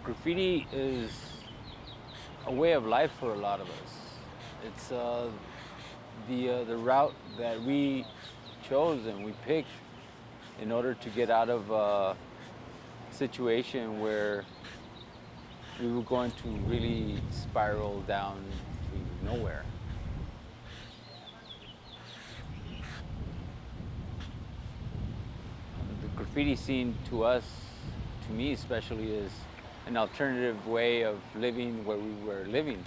Graffiti is a way of life for a lot of us. It's the route that we chose and we picked in order to get out of a situation where we were going to really spiral down to nowhere. The graffiti scene to us, to me especially, is an alternative way of living where we were living.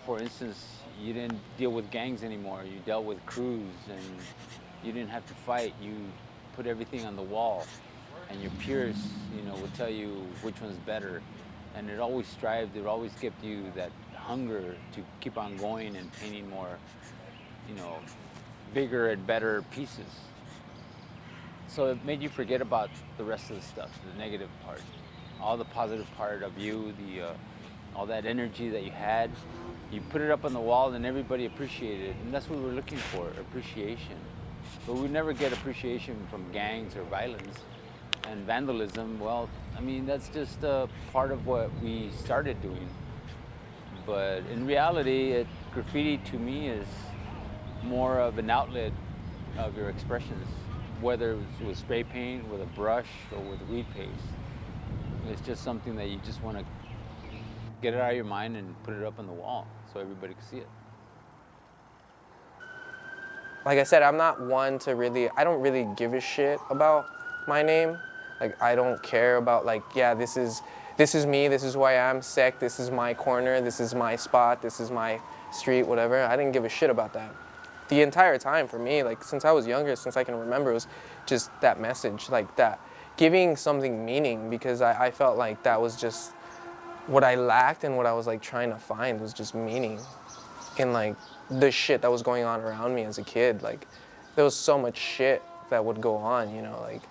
For instance, you didn't deal with gangs anymore. You dealt with crews, and you didn't have to fight. You put everything on the wall, and your peers, would tell you which one's better. And it always strived. It always kept you that hunger to keep on going and painting more, you know, bigger and better pieces. So it made you forget about the rest of the stuff, the negative part, all the positive part of you, all that energy that you had. You put it up on the wall and everybody appreciated it. And that's what we were looking for, appreciation. But we never get appreciation from gangs or violence. And vandalism, well, I mean, that's just a part of what we started doing. But in reality, graffiti to me is more of an outlet of your expressions, whether it's with spray paint, with a brush, or with weed paste. It's just something that you just want to get it out of your mind and put it up on the wall so everybody can see it. Like I said, I'm not one to really, I don't really give a shit about my name. Like, I don't care about, like, yeah, this is me, this is who I am, sec, this is my corner, this is my spot, this is my street, whatever. I didn't give a shit about that. The entire time for me, like, since I was younger, since I can remember, it was just that message, like that, giving something meaning, because I felt like that was just what I lacked, and what I was like trying to find was just meaning in like the shit that was going on around me as a kid. Like, there was so much shit that would go on, like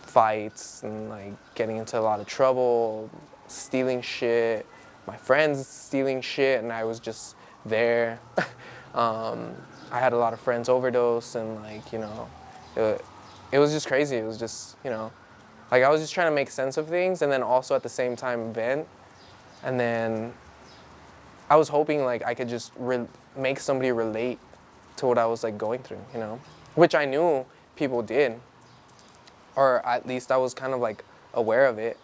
fights and like getting into a lot of trouble, stealing shit, my friends stealing shit, and I was just there. I had a lot of friends overdose, and like, it was just crazy. It was just, like I was just trying to make sense of things, and then also at the same time vent. And then I was hoping like I could just make somebody relate to what I was like going through, which I knew people did, or at least I was kind of like aware of it.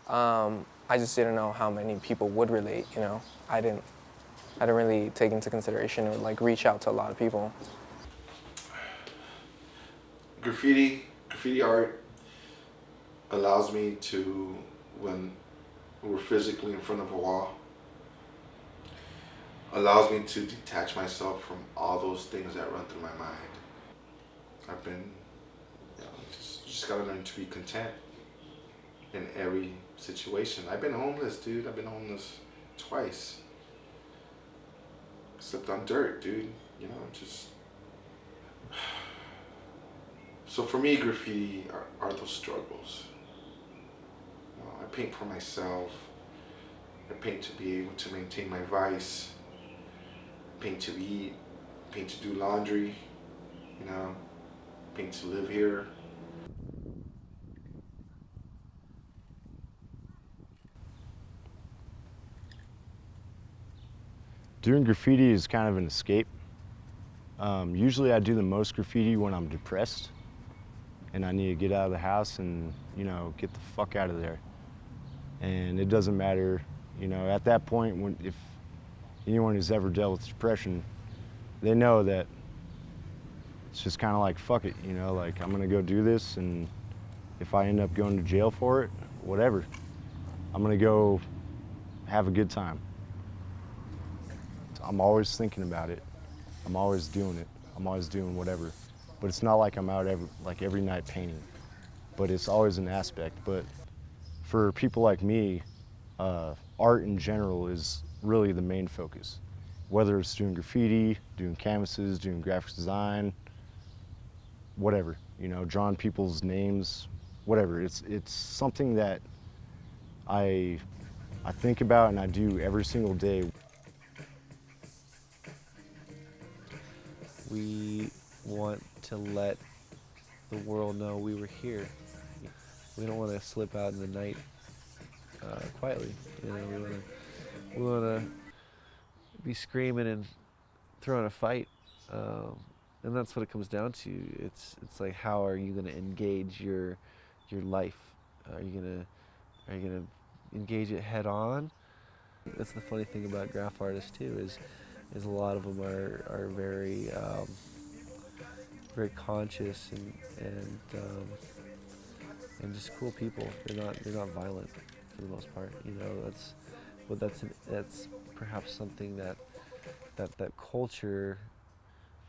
I just didn't know how many people would relate, I didn't really take into consideration or like reach out to a lot of people. Graffiti art allows me to, when we're physically in front of a wall, allows me to detach myself from all those things that run through my mind. I've been, just gotta learn to be content in every situation. I've been homeless, dude. I've been homeless twice. Slept on dirt, dude. Just. So for me, graffiti are those struggles. I paint for myself. I paint to be able to maintain my vice. Paint to eat. Paint to do laundry. Paint to live here. Doing graffiti is kind of an escape. Usually I do the most graffiti when I'm depressed and I need to get out of the house and, get the fuck out of there. And it doesn't matter, at that point, if anyone who's ever dealt with depression, they know that it's just kind of like, fuck it, like I'm gonna go do this, and if I end up going to jail for it, whatever. I'm gonna go have a good time. I'm always thinking about it. I'm always doing it. I'm always doing whatever. But it's not like I'm out every night painting. But it's always an aspect. But for people like me, art in general is really the main focus. Whether it's doing graffiti, doing canvases, doing graphic design, whatever, drawing people's names, whatever. It's something that I think about and I do every single day. We want to let the world know we were here. We don't want to slip out in the night quietly. You know, we want to be screaming and throwing a fight, and that's what it comes down to. It's like, how are you going to engage your life? Are you gonna engage it head on? That's the funny thing about graph artists too, is a lot of them are very very conscious and just cool people. They're not violent for the most part. You know, that's perhaps something that culture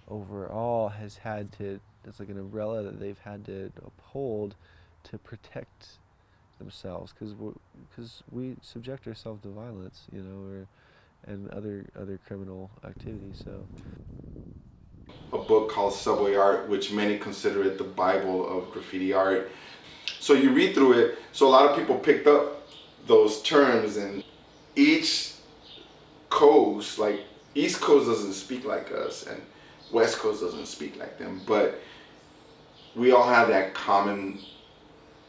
overall has had to. It's like an umbrella that they've had to uphold to protect themselves, because we subject ourselves to violence, you know, and other criminal activities. So a book called Subway Art, which many consider it the Bible of graffiti art. So you read through it, so a lot of people picked up those terms, and each coast, like East Coast doesn't speak like us and West Coast doesn't speak like them, but we all have that common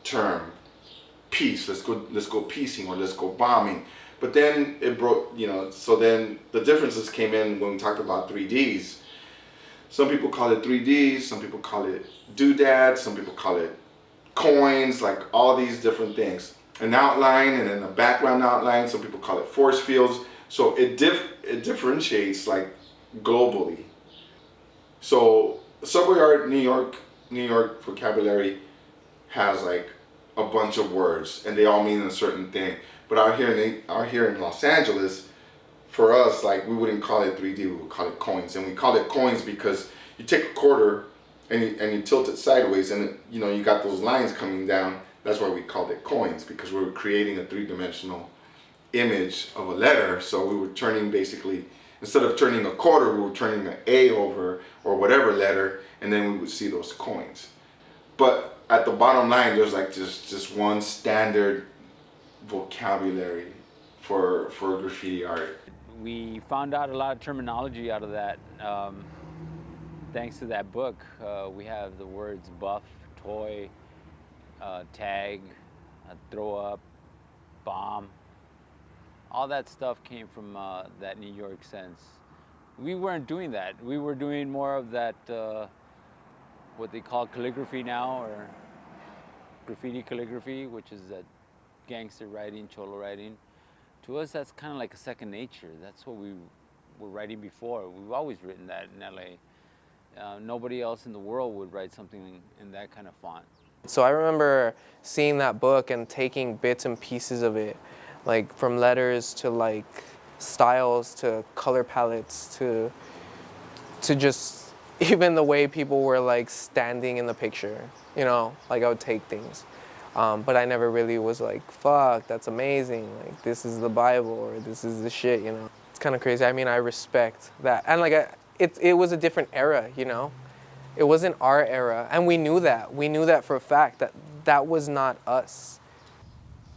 term, peace. Let's go piecing, or let's go bombing. But then it broke, you know, so then the differences came in when we talked about 3Ds. Some people call it 3Ds, some people call it doodads, some people call it coins, like all these different things. An outline and then a background outline, some people call it force fields. So it differentiates like globally. So Subway Art New York vocabulary has like a bunch of words and they all mean a certain thing. But out here in Los Angeles, for us, like, we wouldn't call it 3D, we would call it coins. And we call it coins because you take a quarter and you tilt it sideways, and it, you know, you got those lines coming down. That's why we called it coins, because we were creating a three-dimensional image of a letter. So we were turning, basically, instead of turning a quarter, we were turning an A over or whatever letter, and then we would see those coins. But at the bottom line, there's like just one standard vocabulary for graffiti art. We found out a lot of terminology out of that. Thanks to that book, we have the words buff, toy, tag, throw up, bomb. All that stuff came from that New York sense. We weren't doing that. We were doing more of that, what they call calligraphy now, or graffiti calligraphy, which is that gangster writing, cholo writing. To us, that's kind of like a second nature. That's what we were writing before. We've always written that in LA. Nobody else in the world would write something in that kind of font. So I remember seeing that book and taking bits and pieces of it, like from letters to like styles to color palettes to just even the way people were like standing in the picture, you know, like I would take things. But I never really was like, fuck, that's amazing. Like, this is the Bible, or this is the shit, you know. It's kind of crazy. I mean, I respect that. And like, it was a different era, you know. It wasn't our era. And we knew that. We knew that for a fact, that that was not us.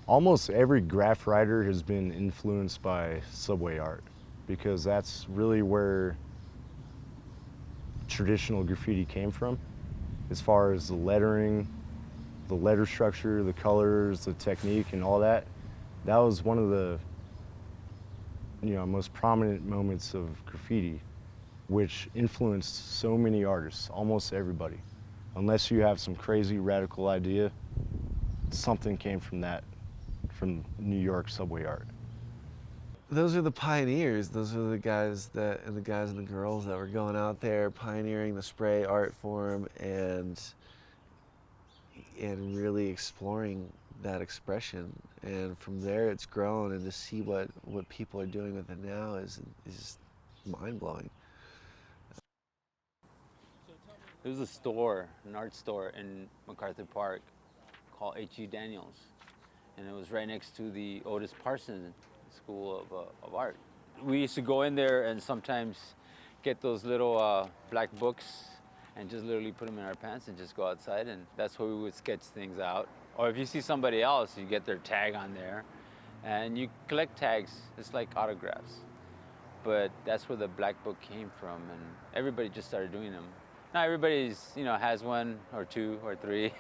Almost every graph writer has been influenced by Subway Art, because that's really where traditional graffiti came from, as far as the lettering, the letter structure, the colors, the technique, and all that. That was one of the, you know, most prominent moments of graffiti, which influenced so many artists, almost everybody. Unless you have some crazy radical idea, something came from that, from New York Subway Art. those are the pioneers. Those are the guys and the girls that were going out there pioneering the spray art form and really exploring that expression. And from there it's grown, and to see what people are doing with it now is mind-blowing. There's a store, an art store in MacArthur Park called H.E. Daniels, and it was right next to the Otis Parsons School of Art. We used to go in there and sometimes get those little black books and just literally put them in our pants and just go outside, and that's where we would sketch things out. Or if you see somebody else, you get their tag on there, and you collect tags. It's like autographs. But that's where the black book came from, and everybody just started doing them. Now everybody's, has one or two or three,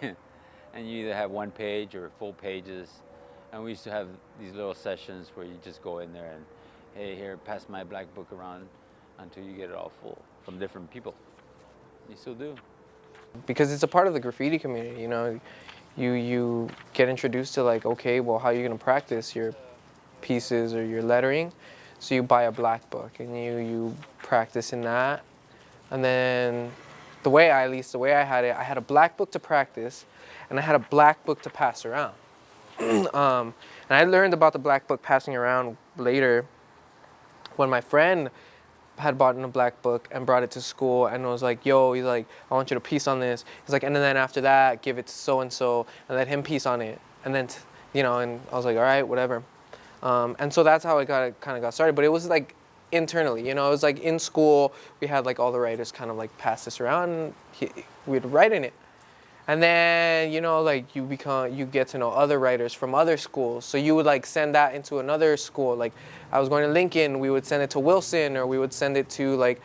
and you either have one page or full pages. And we used to have these little sessions where you just go in there and, hey, here, pass my black book around until you get it all full from different people. You still do. Because it's a part of the graffiti community, you know. You get introduced to like, okay, well, how are you gonna practice your pieces or your lettering? So you buy a black book and you practice in that. And then the way I had it, I had a black book to practice and I had a black book to pass around. And I learned about the black book passing around later when my friend had bought in a black book and brought it to school and was like, yo, he's like, I want you to piece on this. He's like, and then after that, give it to so-and-so and let him piece on it. And then, you know, and I was like, all right, whatever. And so that's how it kind of got started. But it was like internally, you know, it was like in school, we had like all the writers kind of like pass this around and we'd write in it. And then, you know, like you get to know other writers from other schools. So you would like send that into another school. Like I was going to Lincoln, we would send it to Wilson, or we would send it to like,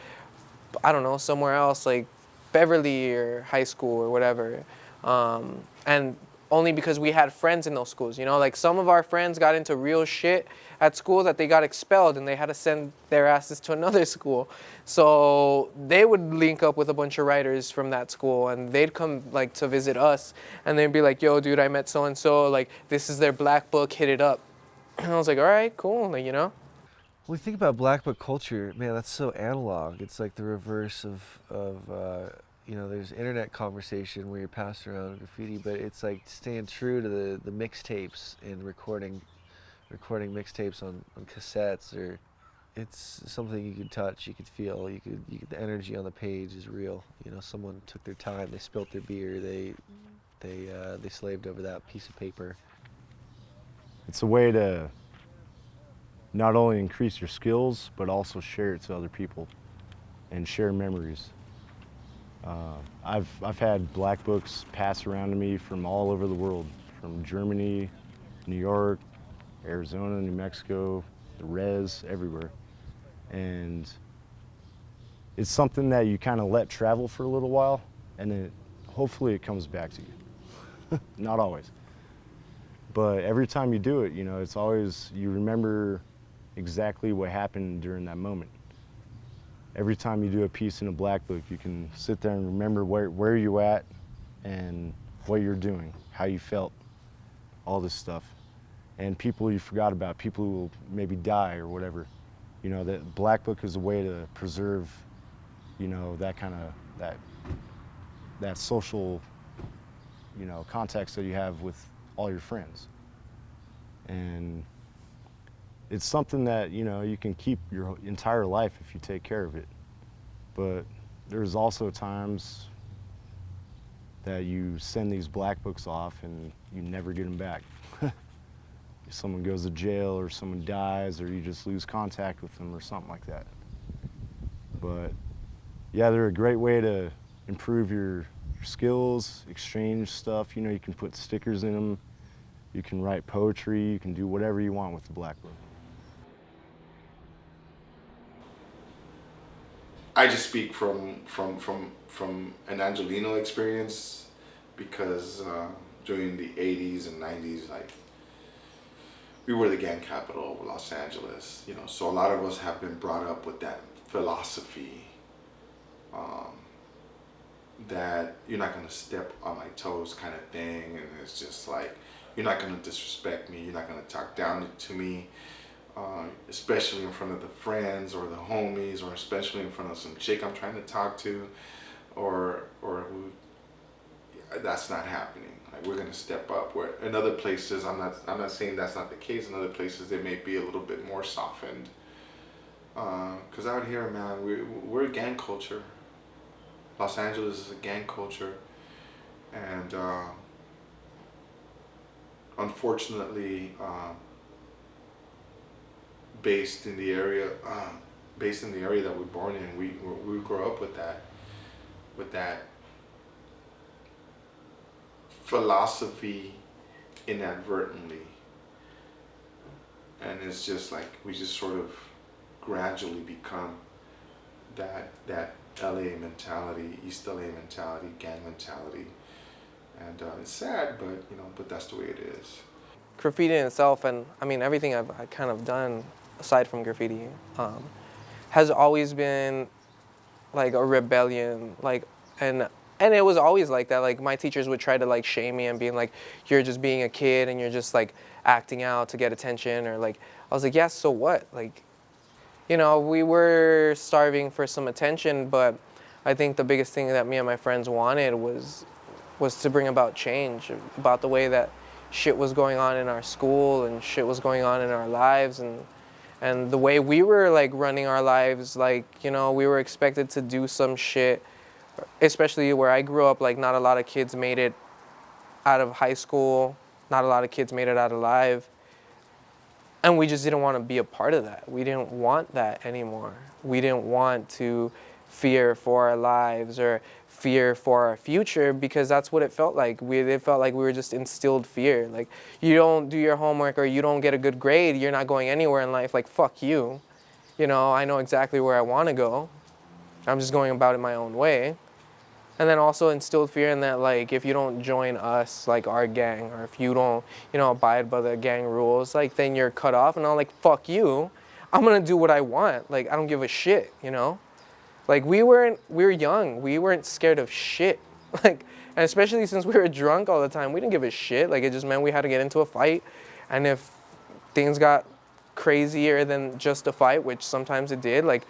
I don't know, somewhere else, like Beverly or high school or whatever. And only because we had friends in those schools, you know, like some of our friends got into real shit at school that they got expelled and they had to send their asses to another school. So they would link up with a bunch of writers from that school and they'd come like to visit us and they'd be like, yo, dude, I met so-and-so, like this is their black book, hit it up. And I was like, all right, cool, like, you know. When we think about black book culture, man, that's so analog. It's like the reverse of you know, there's internet conversation where you're passing around graffiti, but it's like staying true to the mixtapes and recording mixtapes on cassettes, or it's something you could touch, you could feel, the energy on the page is real. You know, someone took their time, they spilt their beer, they slaved over that piece of paper. It's a way to not only increase your skills, but also share it to other people and share memories. I've had black books pass around to me from all over the world, from Germany, New York, Arizona, New Mexico, the res, everywhere. And it's something that you kind of let travel for a little while, and then hopefully it comes back to you. Not always. But every time you do it, you know, it's always, you remember exactly what happened during that moment. Every time you do a piece in a black book, you can sit there and remember where you're at and what you're doing, how you felt, all this stuff. And people you forgot about, people who will maybe die or whatever. You know, that black book is a way to preserve, you know, that kind of, that social, you know, context that you have with all your friends. And it's something that, you know, you can keep your entire life if you take care of it. But there's also times that you send these black books off and you never get them back. Someone goes to jail or someone dies or you just lose contact with them or something like that. But yeah, they're a great way to improve your skills, exchange stuff. You know, you can put stickers in them, you can write poetry, you can do whatever you want with the black book. I just speak from an Angelino experience, because during the 80s and 90s, like, we were the gang capital of Los Angeles, you know, so a lot of us have been brought up with that philosophy, that you're not gonna step on my toes kind of thing, and it's just like, you're not gonna disrespect me, you're not gonna talk down to me, especially in front of the friends or the homies, or especially in front of some chick I'm trying to talk to, or who, that's not happening. Like, we're gonna step up. Where in other places, I'm not saying that's not the case. In other places, they may be a little bit more softened. Cause out here, man, we're a gang culture. Los Angeles is a gang culture, and unfortunately, based in the area that we're born in, we grow up with that philosophy inadvertently, and it's just like we just sort of gradually become that LA mentality, East LA mentality, gang mentality, And it's sad, but but that's the way it is. Graffiti in itself, and I mean everything I kind of done aside from graffiti, has always been like a rebellion, like, and it was always like that. Like my teachers would try to like shame me and being like, you're just being a kid and you're just like acting out to get attention, or like, I was like, yeah, so what? Like, we were starving for some attention, but I think the biggest thing that me and my friends wanted was to bring about change about the way that shit was going on in our school and shit was going on in our lives, and the way we were like running our lives. Like, we were expected to do some shit, especially where I grew up. Like, not a lot of kids made it out of high school, not a lot of kids made it out alive, and we just didn't want to be a part of that. We didn't want that anymore. We didn't want to fear for our lives or fear for our future, because that's what it felt like. It felt like we were just instilled fear. Like, you don't do your homework or you don't get a good grade, you're not going anywhere in life. Like, fuck you. I know exactly where I want to go. I'm just going about it my own way. And then also instilled fear in that, like, if you don't join us, like our gang, or if you don't, abide by the gang rules, like, then you're cut off. And I'm like, fuck you. I'm going to do what I want. Like, I don't give a shit, Like, we were young. We weren't scared of shit. Like, and especially since we were drunk all the time, we didn't give a shit. Like, it just meant we had to get into a fight. And if things got crazier than just a fight, which sometimes it did, like,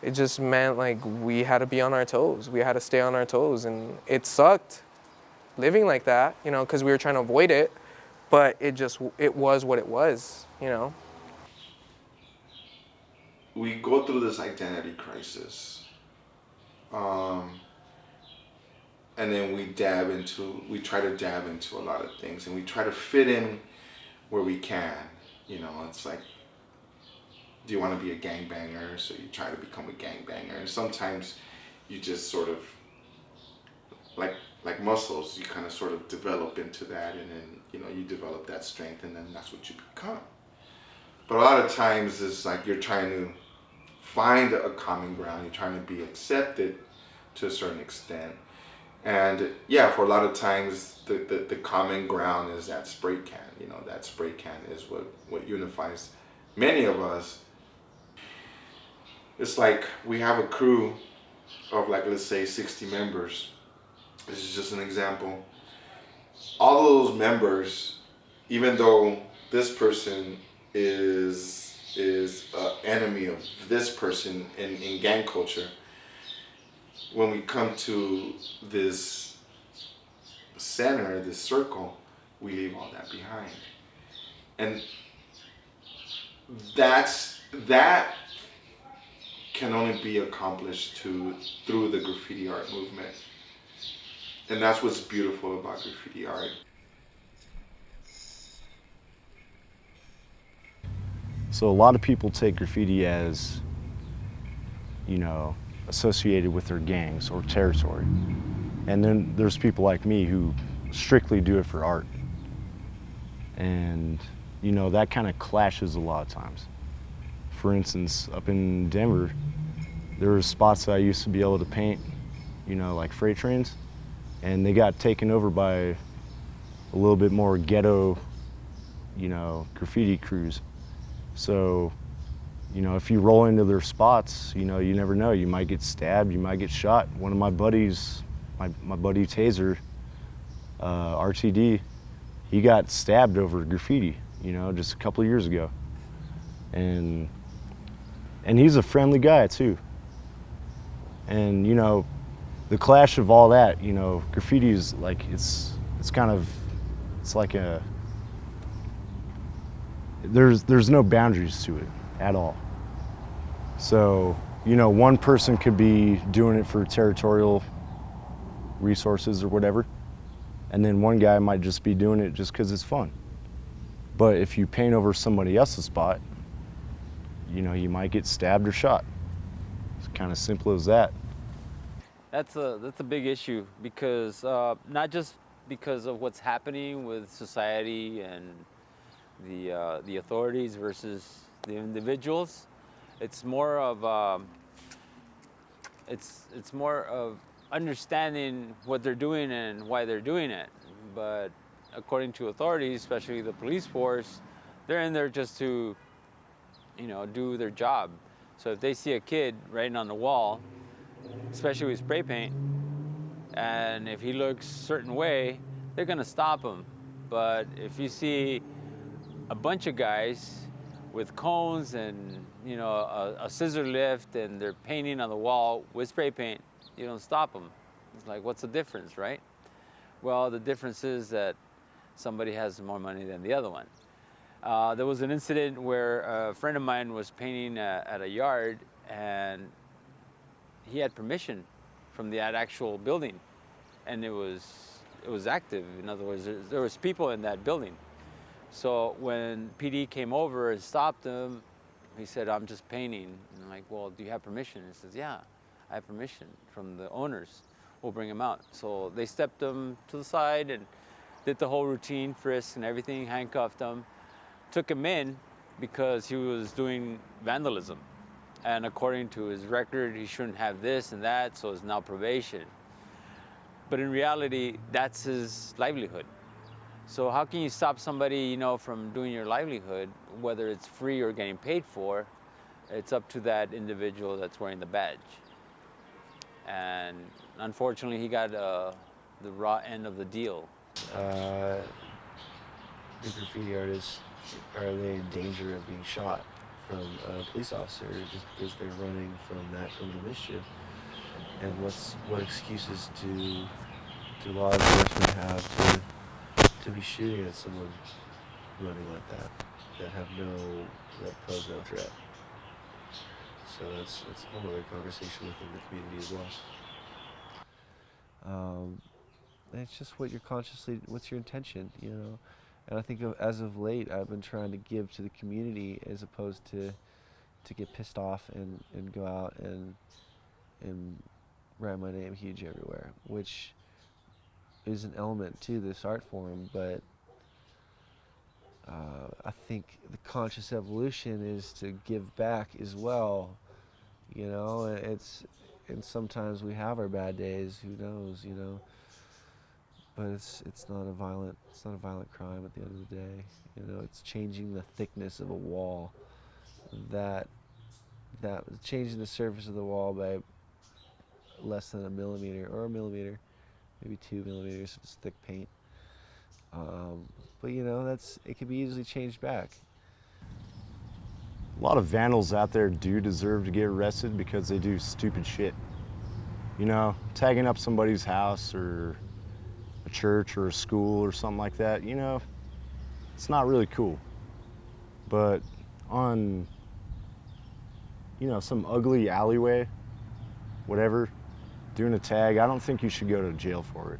it just meant, like, we had to be on our toes. We had to stay on our toes. And it sucked living like that, because we were trying to avoid it. But it was what it was, We go through this identity crisis. And then we try to dab into a lot of things, and we try to fit in where we can. It's like, do you want to be a gangbanger? So you try to become a gangbanger, and sometimes you just sort of, like muscles, you kind of sort of develop into that, and then you develop that strength, and then that's what you become. But a lot of times it's like you're trying to find a common ground. You're trying to be accepted to a certain extent. And yeah, for a lot of times the common ground is that spray can. That spray can is what unifies many of us. It's like we have a crew of, like, let's say 60 members. This is just an example. All those members, even though this person is an enemy of this person in gang culture, when we come to this center, this circle, we leave all that behind. And that can only be accomplished through the graffiti art movement. And that's what's beautiful about graffiti art. So a lot of people take graffiti as, associated with their gangs or territory. And then there's people like me who strictly do it for art. And, that kind of clashes a lot of times. For instance, up in Denver, there were spots that I used to be able to paint, like freight trains, and they got taken over by a little bit more ghetto, graffiti crews. So, if you roll into their spots, you never know. You might get stabbed, you might get shot. One of my buddies, my buddy Taser, RTD, he got stabbed over graffiti, just a couple of years ago. And he's a friendly guy too. And, the clash of all that, graffiti is like, it's like there's no boundaries to it at all. So, one person could be doing it for territorial resources or whatever, and then one guy might just be doing it just because it's fun. But if you paint over somebody else's spot, you might get stabbed or shot. It's kind of simple as that. That's a big issue, because not just because of what's happening with society and the authorities versus the individuals. It's more of it's more of understanding what they're doing and why they're doing it. but according to authorities, especially the police force, they're in there just to, do their job. So if they see a kid writing on the wall, especially with spray paint, and if he looks a certain way, they're gonna stop him. But if you see a bunch of guys with cones and a scissor lift and they're painting on the wall with spray paint, you don't stop them. It's like, what's the difference, right? Well, the difference is that somebody has more money than the other one. There was an incident where a friend of mine was painting at a yard, and he had permission from that actual building, and it was active. In other words, there was people in that building. So when PD came over and stopped him, he said, "I'm just painting." And I'm like, "Well, do you have permission?" He says, "Yeah, I have permission from the owners. We'll bring him out." So they stepped him to the side and did the whole routine, frisk and everything, handcuffed him, took him in because he was doing vandalism. And according to his record, he shouldn't have this and that, so it's now probation. But in reality, that's his livelihood. So how can you stop somebody, from doing your livelihood, whether it's free or getting paid for? It's up to that individual that's wearing the badge. And unfortunately, he got the raw end of the deal. The graffiti artists, are they in danger of being shot from a police officer just because they're running from that criminal mischief? And what excuses do law enforcement have to be shooting at someone running like that pose no threat? So that's a whole other conversation within the community as well. It's just what's your intention, And I think as of late, I've been trying to give to the community as opposed to get pissed off and go out and write my name huge everywhere, which is an element to this art form, but I think the conscious evolution is to give back as well. And sometimes we have our bad days, who knows, but it's not a violent crime at the end of the day. It's changing the thickness of a wall, that changing the surface of the wall by less than a millimeter or a millimeter, maybe 2 millimeters if it's thick paint. But it can be easily changed back. A lot of vandals out there do deserve to get arrested because they do stupid shit. Tagging up somebody's house or a church or a school or something like that, it's not really cool. But on, some ugly alleyway, whatever, doing a tag, I don't think you should go to jail for it.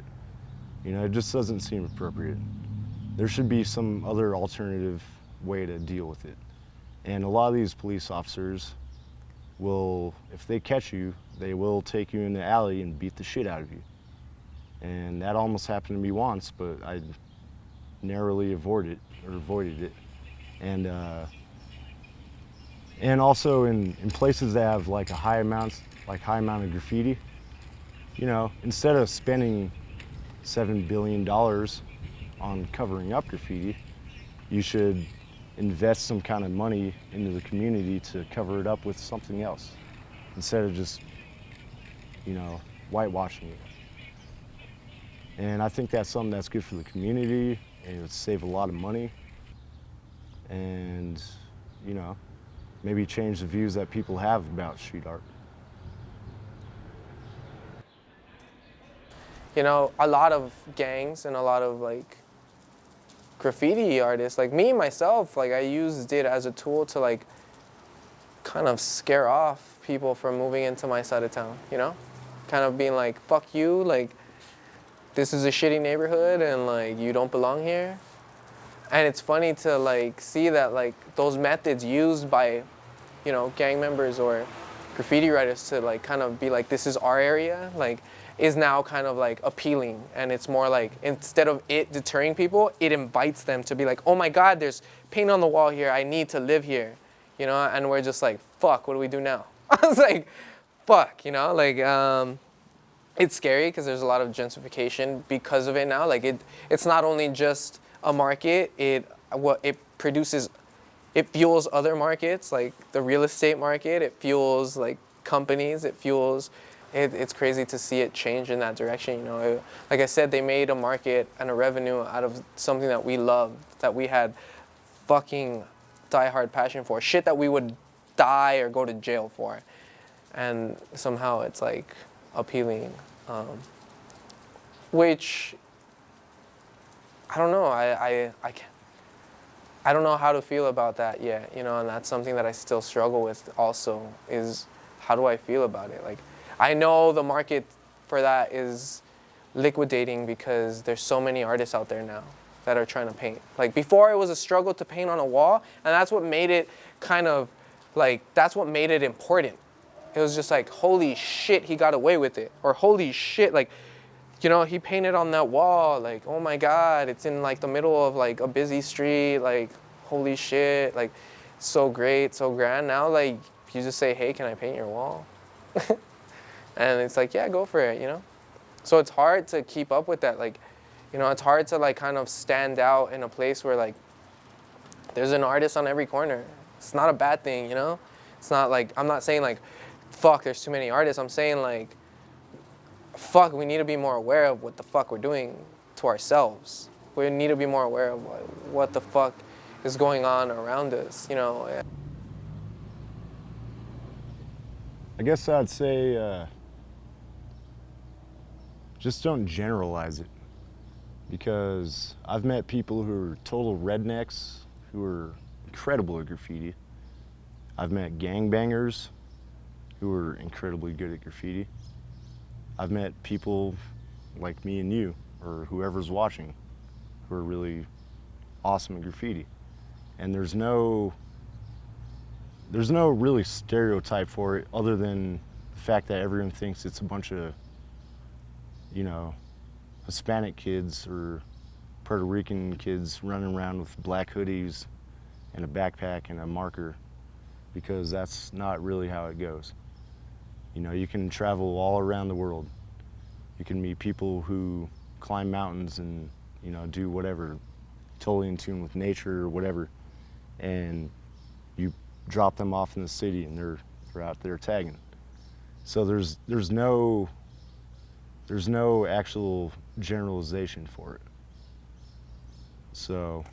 It just doesn't seem appropriate. There should be some other alternative way to deal with it. And a lot of these police officers will, if they catch you, they will take you in the alley and beat the shit out of you. And that almost happened to me once, but I narrowly avoided it. And also in places that have like a high amount of graffiti, instead of spending $7 billion on covering up graffiti, you should invest some kind of money into the community to cover it up with something else, instead of just, whitewashing it. And I think that's something that's good for the community, and it would save a lot of money, and, maybe change the views that people have about street art. A lot of gangs and a lot of graffiti artists, like me myself, I used it as a tool to kind of scare off people from moving into my side of town, kind of being like, fuck you, this is a shitty neighborhood and you don't belong here. And it's funny to see that those methods used by gang members or graffiti writers to kind of be this is our area, is now kind of appealing. And it's more instead of it deterring people, it invites them to be oh my God, there's paint on the wall here, I need to live here, and we're just fuck, what do we do now? I was fuck, it's scary because there's a lot of gentrification because of it now. Like it's not only just a market. It produces, it fuels other markets like the real estate market. It fuels like companies. It fuels. It's crazy to see it change in that direction. You know, like I said, they made a market and a revenue out of something that we loved, that we had fucking diehard passion for, shit that we would die or go to jail for, and somehow it's like appealing, which I don't know. I don't know how to feel about that yet, you know, and that's something that I still struggle with. Also, is how do I feel about it? Like, I know the market for that is liquidating because there's so many artists out there now that are trying to paint. Like before, it was a struggle to paint on a wall, and that's what made it kind of like, that's what made it important. It was just like, holy shit, he got away with it. Or holy shit, like, you know, he painted on that wall, like, oh my God, it's in like the middle of like a busy street, like, holy shit, like, so great, so grand. Now, like, you just say, hey, can I paint your wall? And it's like, yeah, go for it, you know? So it's hard to keep up with that. Like, you know, it's hard to like kind of stand out in a place where like there's an artist on every corner. It's not a bad thing, you know? It's not like, I'm not saying like, fuck, there's too many artists. I'm saying like, fuck, we need to be more aware of what the fuck we're doing to ourselves. We need to be more aware of what the fuck is going on around us, you know? I guess I'd say just don't generalize it, because I've met people who are total rednecks who are incredible at graffiti. I've met gangbangers who are incredibly good at graffiti. I've met people like me and you, or whoever's watching, who are really awesome at graffiti. And there's no really stereotype for it other than the fact that everyone thinks it's a bunch of, you know, Hispanic kids or Puerto Rican kids running around with black hoodies and a backpack and a marker, because that's not really how it goes. You know, you can travel all around the world. You can meet people who climb mountains and, you know, do whatever, totally in tune with nature or whatever, and you drop them off in the city and they're out there tagging. So there's no actual generalization for it. So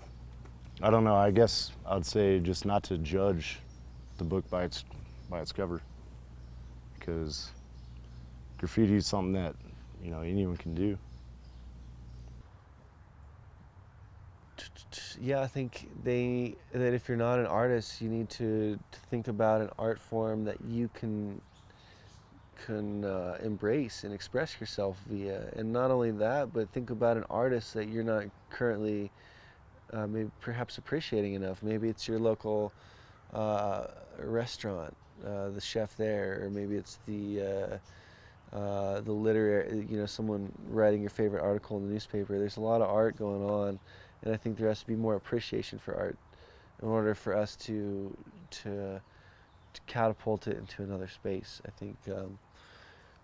I don't know, I guess I'd say just not to judge the book by its cover, because graffiti is something that, you know, anyone can do. Yeah, I think that if you're not an artist, you need to think about an art form that you can embrace and express yourself via. And not only that, but think about an artist that you're not currently maybe perhaps appreciating enough. Maybe it's your local restaurant, the chef there, or maybe it's the literary, you know, someone writing your favorite article in the newspaper. There's a lot of art going on, and I think there has to be more appreciation for art in order for us to catapult it into another space. I think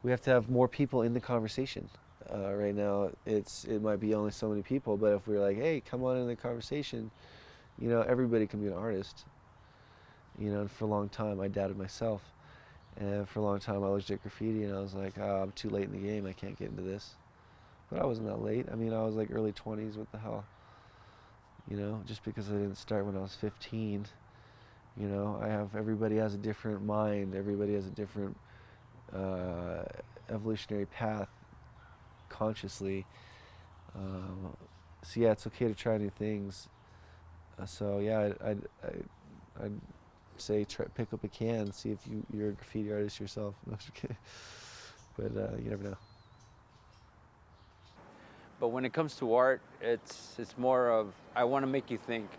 we have to have more people in the conversation. Right now, it might be only so many people, but if we're like, hey, come on in the conversation, you know, everybody can be an artist. You know, and for a long time, I doubted myself. And for a long time, I looked at graffiti and I was like, oh, I'm too late in the game. I can't get into this. But I wasn't that late. I mean, I was like early 20s. What the hell? You know, just because I didn't start when I was 15. You know, everybody has a different mind. Everybody has a different evolutionary path consciously. So yeah, it's okay to try new things. So yeah, I'd say pick up a can, see if you're a graffiti artist yourself. But you never know. But when it comes to art, it's more of, I want to make you think.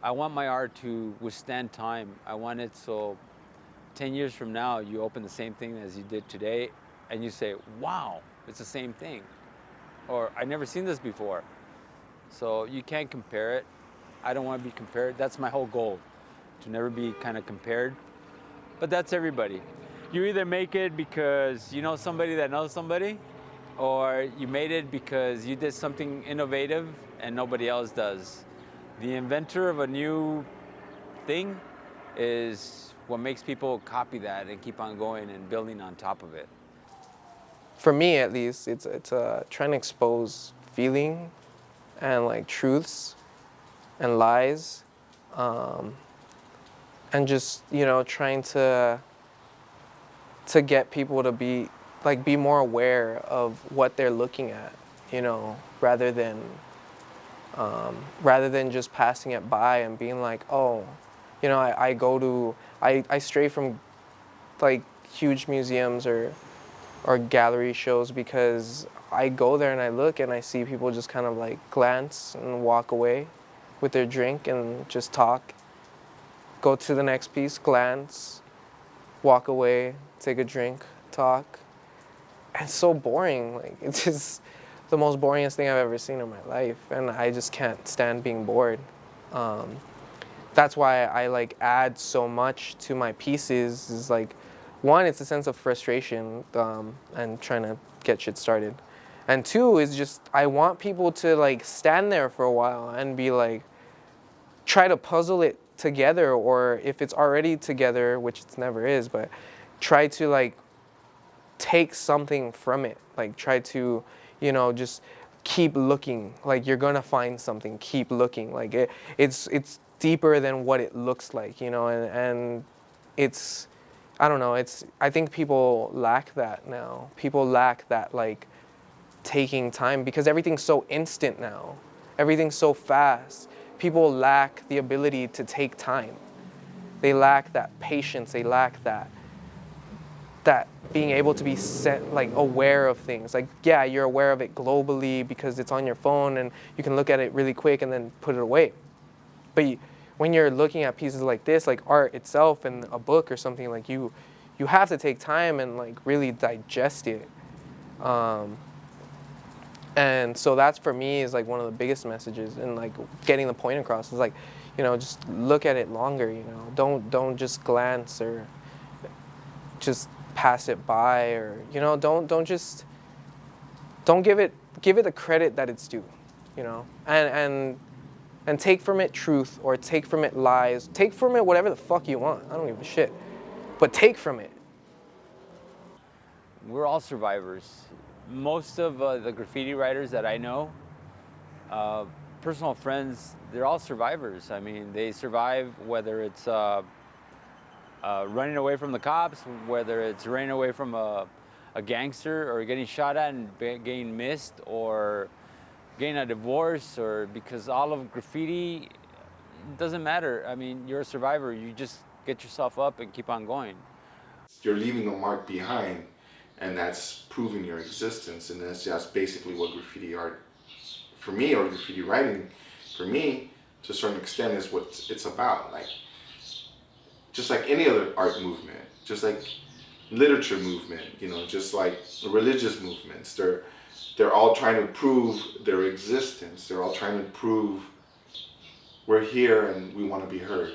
I want my art to withstand time. I want it so 10 years from now, you open the same thing as you did today, and you say, wow, it's the same thing. Or, I've never seen this before. So you can't compare it. I don't want to be compared. That's my whole goal, to never be kind of compared. But that's everybody. You either make it because you know somebody that knows somebody, or you made it because you did something innovative and nobody else does. The inventor of a new thing is what makes people copy that and keep on going and building on top of it. For me, at least, it's trying to expose feeling and like truths and lies, and just trying to get people to be more aware of what they're looking at, rather than just passing it by and being like, oh, I stray from like huge museums or gallery shows because I go there and I look and I see people just kind of like glance and walk away with their drink and just talk. Go to the next piece, glance, walk away, take a drink, talk. And it's so boring. Like, it's just the most boringest thing I've ever seen in my life, and I just can't stand being bored. That's why I like add so much to my pieces. Is like, one, it's a sense of frustration and trying to get shit started, and two is just I want people to like stand there for a while and be like, try to puzzle it together, or if it's already together, which it never is, but try to like take something from it. Like, try to, just keep looking. Like, you're gonna find something. Keep looking. Like, it's deeper than what it looks like, and it's, I don't know, I think people lack that now. People lack that, like, taking time, because everything's so instant now. Everything's so fast. People lack the ability to take time. They lack that patience. They lack that being able to be aware of things. Like, yeah, you're aware of it globally because it's on your phone and you can look at it really quick and then put it away. But when you're looking at pieces like this, like art itself and a book or something, like you have to take time and like really digest it. And so that's, for me, is like one of the biggest messages, and like getting the point across is like, just look at it longer. Don't just glance or just pass it by, or don't give it the credit that it's due, and take from it truth, or take from it lies, take from it whatever the fuck you want. I don't give a shit, but take from it. We're all survivors. Most of the graffiti writers that I know, personal friends, they're all survivors. I mean, they survive whether it's running away from the cops, whether it's running away from a gangster, or getting shot at and getting missed, or getting a divorce, or because all of graffiti, it doesn't matter. I mean, you're a survivor. You just get yourself up and keep on going. You're leaving a mark behind, and that's proving your existence, and that's just basically what graffiti art, for me, or graffiti writing, for me, to a certain extent, is what it's about. Like, just like any other art movement, just like literature movement, just like religious movements, they're all trying to prove their existence. They're all trying to prove we're here and we want to be heard.